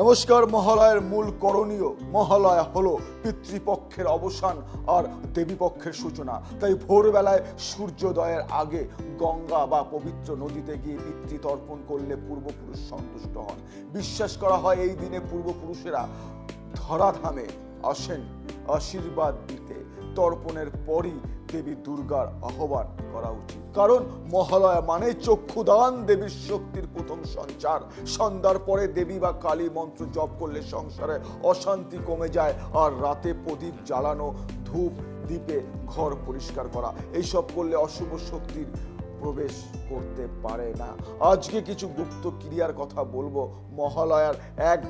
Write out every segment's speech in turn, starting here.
নমস্কার। মহালয়ের মূল করণীয়। মহালয়া হলো পিতৃপক্ষের অবসান আর দেবীপক্ষের সূচনা। তাই ভোরবেলায় সূর্যোদয়ের আগে গঙ্গা বা পবিত্র নদীতে গিয়ে পিতৃতর্পণ করলে পূর্বপুরুষ সন্তুষ্ট হন। বিশ্বাস করা হয় এই দিনে পূর্বপুরুষেরা ধরাধামে আসেন আশীর্বাদ দিতে। তর্পণের পরই দেবী দুর্গার আহ্বান করা উচিত, কারণ মহালয়া মানে চক্ষুদান, দেবীর শক্তির প্রথম সঞ্চার। সন্ধ্যার পরে দেবী বা কালী মন্ত্র জপ করলে সংসারে অশান্তি কমে যায়। আর রাতে প্রদীপ জ্বালানো, ধূপ দীপে ঘর পরিষ্কার করা, এইসব করলে অশুভ শক্তির প্রবেশ করতে পারে না। আজকে কিছু গুপ্ত ক্রিয়ার কথা বলবো। মহালয়ার এক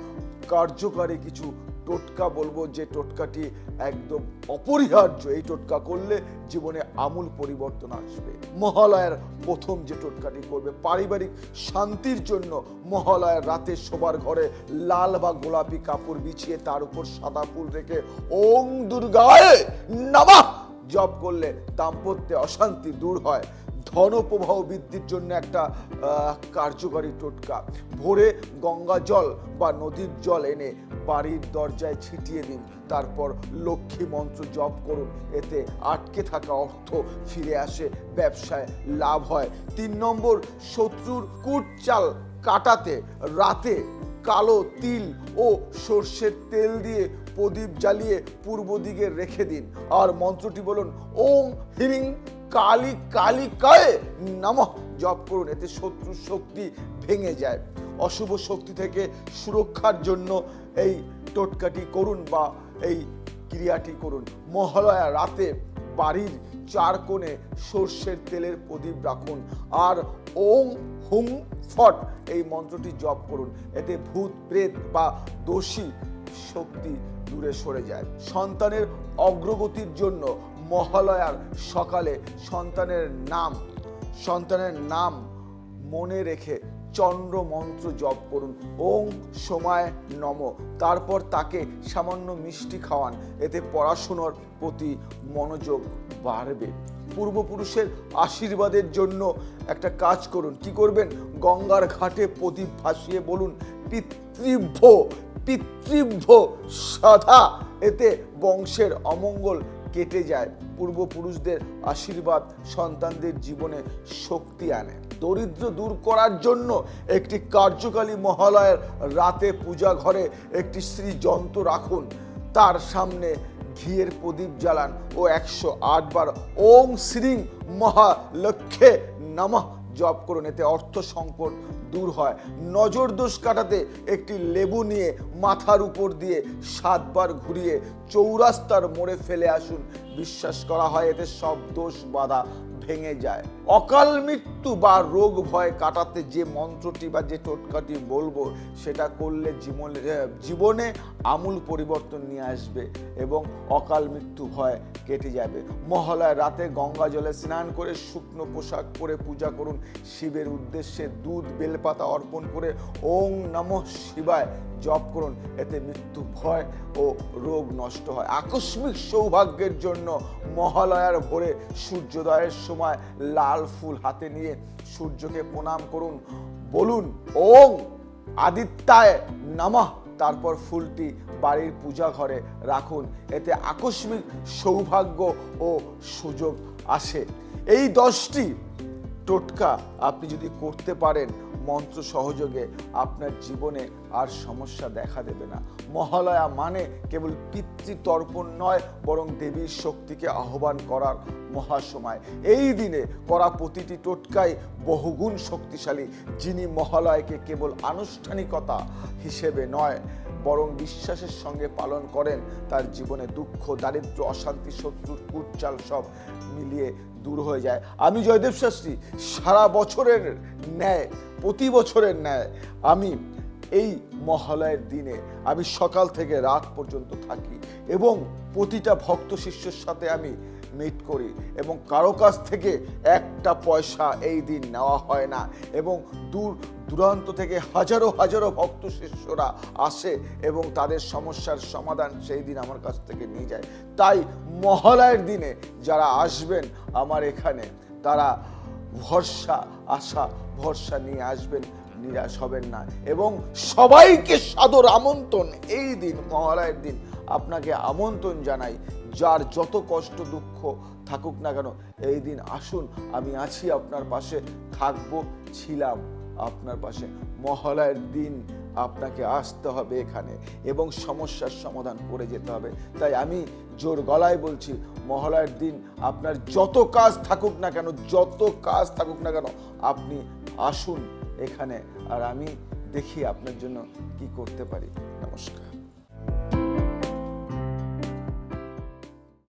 কার্যকারী কিছু টোটকা বলবো, যে টোটকাটি একদম অপরিহার্য। এই টোটকা করলে জীবনে আমূল পরিবর্তন আসবে। মহালয়ার প্রথম যে টোটকাটি করবে, পারিবারিক শান্তির জন্য মহালয়ার রাতে শোবার ঘরে লাল বা গোলাপি কাপড় বিছিয়ে তার উপর সাদা ফুল রেখে ওং দুর্গায় নমঃ জপ করলে দাম্পত্যে অশান্তি দূর হয়। ধন প্রবাহ বৃদ্ধির জন্য একটা কার্যকারী টোটকা। ভোরে গঙ্গা জল বা নদীর জল এনে বাড়ির দরজায় ছিটিয়ে দিন। তারপর লক্ষ্মী মন্ত্র জপ করুন। এতে আটকে থাকা অর্থ ফিরে আসে, ব্যবসায় লাভ হয়। 3 নম্বর, শত্রুর কুটচাল কাটাতে রাতে কালো তিল ও সর্ষের তেল দিয়ে প্রদীপ জ্বালিয়ে পূর্ব দিকে রেখে দিন। আর মন্ত্রটি বলুন ওম হ্রিং কালী কালিকায় নমঃ জপ করুন। এতে শত্রুর শক্তি ভেঙে যায়। অশুভ শক্তি থেকে সুরক্ষার জন্য এই টোটকাটি করুন বা এই ক্রিয়াটি করুন। মহালয়া রাতে বাড়ির 4 কোণে সর্ষের তেলের প্রদীপ রাখুন আর ওং হুং ফট এই মন্ত্রটি জপ করুন। এতে ভূত প্রেত বা দোষী শক্তি দূরে সরে যায়। সন্তানের অগ্রগতির জন্য মহালয়ার সকালে সন্তানের নাম মনে রেখে চন্দ্র মন্ত্র জপ করুন ওং সময় নম। তারপর তাকে সামান্য মিষ্টি খাওয়ান। এতে পড়াশোনার প্রতি মনোযোগ বাড়বে। পূর্বপুরুষের আশীর্বাদের জন্য একটা কাজ করুন। কি করবেন? গঙ্গার ঘাটে প্রদীপ ভাসিয়ে বলুন পিতৃভ্য সাধা। এতে বংশের অমঙ্গল কেটে যায়। পূর্বপুরুষদের আশীর্বাদ সন্তানদের জীবনে শক্তি আনে। দরিদ্র দূর করার জন্য একটি কার্যকারী মহালয়ার রাতে পূজা ঘরে একটি শ্রীযন্ত্র রাখুন। তার সামনে ঘিয়ের প্রদীপ জ্বালান ও 108 বার ওং শ্রীং মহালক্ষ্মী নমঃ জপ করুন। এতে অর্থ সংকট দূর হয়। নজর দোষ কাটাতে একটি লেবু নিয়ে মাথার উপর দিয়ে 7 বার ঘুরিয়ে চৌরাস্তার মোড়ে ফেলে আসুন। বিশ্বাস করা হয় এতে সব দোষ বাধা ভেঙে যায়। অকাল মৃত্যু বা রোগ ভয় কাটাতে যে মন্ত্রটি বা যে টোটকাটি বলবো, সেটা করলে জীবনে আমূল পরিবর্তন নিয়ে আসবে এবং অকাল মৃত্যু ভয় কেটে যাবে। মহালয়ার রাতে গঙ্গা জলে স্নান করে শুকনো পোশাক পরে পূজা করুন। শিবের উদ্দেশ্যে দুধ বেলপাতা অর্পণ করে ওং নমঃ শিবায় জপ করুন। এতে মৃত্যু ভয় ও রোগ নষ্ট হয়। আকস্মিক সৌভাগ্যের জন্য মহালয়ার ভোরে সূর্যোদয়ের সময় লাল ফুল হাতে নিয়ে সূর্যকে প্রণাম করুন। বলুন ওং আদিত্যায় নমঃ। তারপর ফুলটি বাড়ির পূজা ঘরে রাখুন। এতে আকস্মিক সৌভাগ্য ও সুযোগ আসে। এই 10টি টোটকা আপনি যদি করতে পারেন মন্ত্র সহযোগে, আপনার জীবনে আর সমস্যা দেখা দেবে না। মহালয়া মানে কেবল পিতৃতর্পণ নয়, বরং দেবীর শক্তিকে আহ্বান করার মহাসময়। এই দিনে করা প্রতিটি টোটকাই বহুগুণ শক্তিশালী। যিনি মহালয়াকে কেবল আনুষ্ঠানিকতা হিসেবে নয়, বরং বিশ্বাসের সঙ্গে পালন করেন, তার জীবনে দুঃখ, দারিদ্র্য, অশান্তি, শত্রুর কুটচাল সব মিলিয়ে দূর হয়ে যায়। আমি জয়দেব শাস্ত্রী সারা বছরের ন্যায়, প্রতি বছরের ন্যায় আমি এই মহালয়ের দিনে আমি সকাল থেকে রাত পর্যন্ত থাকি এবং প্রতিটা ভক্ত শিষ্যের সাথে আমি মিট করি এবং কারো কাছ থেকে একটা পয়সা এই দিন নেওয়া হয় না। এবং দূর দূরান্ত থেকে হাজারো হাজারো ভক্ত শিষ্যরা আসে এবং তাদের সমস্যার সমাধান সেই দিন আমার কাছ থেকে নিয়ে যায়। তাই মহালয়ার দিনে যারা আসবেন আমার এখানে, তারা ভরসা, আশা, ভরসা নিয়ে আসবেন। নিরাশ হবেন না এবং সবাইকে সাদর আমন্ত্রণ। এই দিন মহালয়ের দিন আপনাকে আমন্ত্রণ জানাই, যার যত কষ্ট দুঃখ থাকুক না কেন, এই দিন আসুন, আমি আছি আপনার পাশে, থাকবো, ছিলাম আপনার পাশে। মহালয়ের দিন আপনাকে আসতে হবে এখানে এবং সমস্যার সমাধান করে যেতে হবে। তাই আমি জোর গলায় বলছি, মহালয়ের দিন আপনার যত কাজ থাকুক না কেন, যত কাজ থাকুক না কেন, আপনি আসুন এখানে, আর আমি দেখি আপনার জন্য কি করতে পারি। নমস্কার।